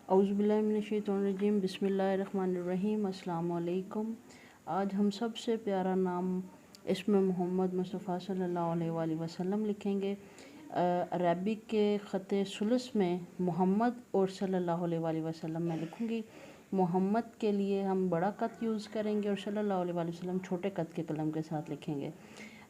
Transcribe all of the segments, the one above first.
औज़ुबिल्लाहिमिनश्शैतानिर्रजीम बिस्मिल्लाहिर्रहमानिर्रहीम अस्सलाम वालेकुम। आज हम सबसे प्यारा नाम इसमें मोहम्मद मुस्तफ़ा सल्लल्लाहु अलैहि वसल्लम लिखेंगे। अरबिक के ख़त सुलस में मोहम्मद और सल्लल्लाहु अलैहि वसल्लम मैं लिखूँगी। मोहम्मद के लिए हम बड़ा कत यूज़ करेंगे और सल्लल्लाहु अलैहि वसल्लम छोटे कत के कलम के साथ लिखेंगे।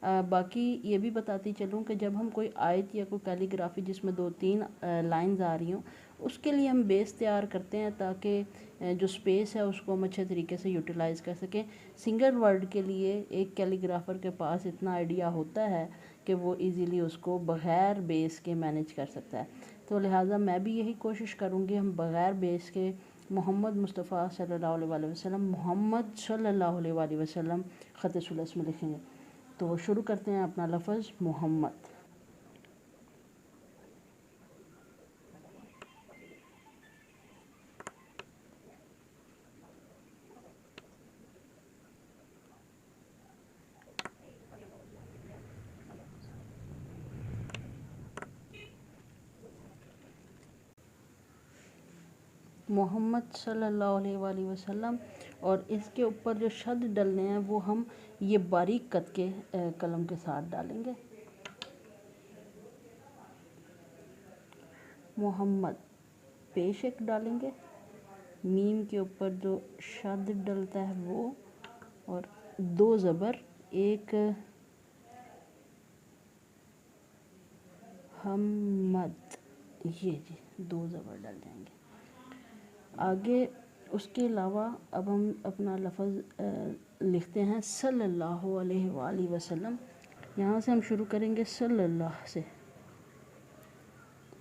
बाकी ये भी बताती चलूँ कि जब हम कोई आयत या कोई कैलीग्राफी जिसमें 2-3 लाइंस आ रही हों, उसके लिए हम बेस तैयार करते हैं ताकि जो स्पेस है उसको हम अच्छे तरीके से यूटिलाइज़ कर सकें। सिंगल वर्ड के लिए एक कैलीग्राफर के पास इतना आइडिया होता है कि वो इजीली उसको बग़ैर बेस के मैनेज कर सकता है। तो लिहाजा मैं भी यही कोशिश करूँगी, हम बग़ैर बेस के मोहम्मद मुस्तफ़ा सल्लल्लाहु अलैहि वसल्लम मोहम्मद सल्लल्लाहु अलैहि वसल्लम ख़त सुलस में लिखेंगे। तो शुरू करते हैं अपना लफ्ज़ मोहम्मद। मोहम्मद सल्लल्लाहु अलैहि वसल्लम और इसके ऊपर जो शद डलने हैं वो हम ये बारीक कत के कलम के साथ डालेंगे। मोहम्मद पेश एक डालेंगे, मीम के ऊपर जो शद डलता है वो, और 2 ज़बर एक हमद, ये जी 2 ज़बर डल जाएंगे आगे। उसके अलावा अब हम अपना लफ्ज़ लिखते हैं सल्लल्लाहु अलैहि वसल्लम। यहाँ से हम शुरू करेंगे सल्लल्लाहु से।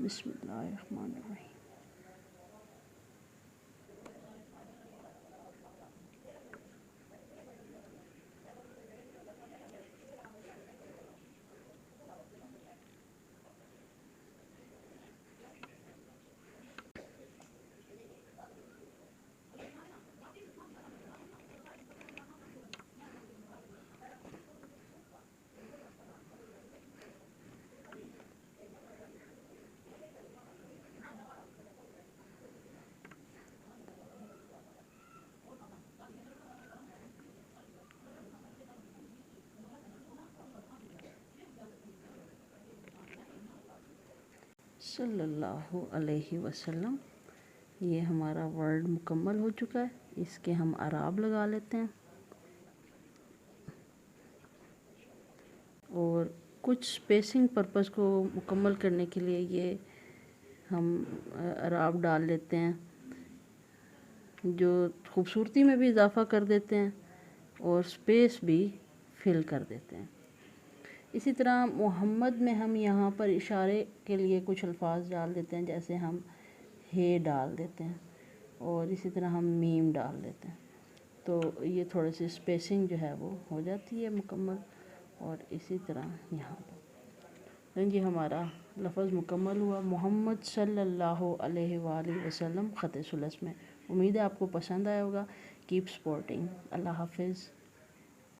बिस्मिल्लाहिर्रहमानिर्रहीम। सल्लल्लाहु अलैहि वसल्लम, ये हमारा वर्ड मुकम्मल हो चुका है। इसके हम अराब लगा लेते हैं और कुछ स्पेसिंग पर्पस को मुकम्मल करने के लिए ये हम अराब डाल लेते हैं, जो खूबसूरती में भी इजाफ़ा कर देते हैं और स्पेस भी फिल कर देते हैं। इसी तरह मोहम्मद में हम यहाँ पर इशारे के लिए कुछ अल्फाज डाल देते हैं, जैसे हम हे डाल देते हैं और इसी तरह हम मीम डाल देते हैं। तो ये थोड़ी सी स्पेसिंग जो है वो हो जाती है मुकम्मल। और इसी तरह यहाँ पर जी हमारा लफ्ज़ मुकम्मल हुआ, मोहम्मद सल्लल्लाहु अलैहि वसल्लम ख़त सुलस में। उम्मीद है आपको पसंद आया होगा। Keep supporting. अल्लाह हाफिज़।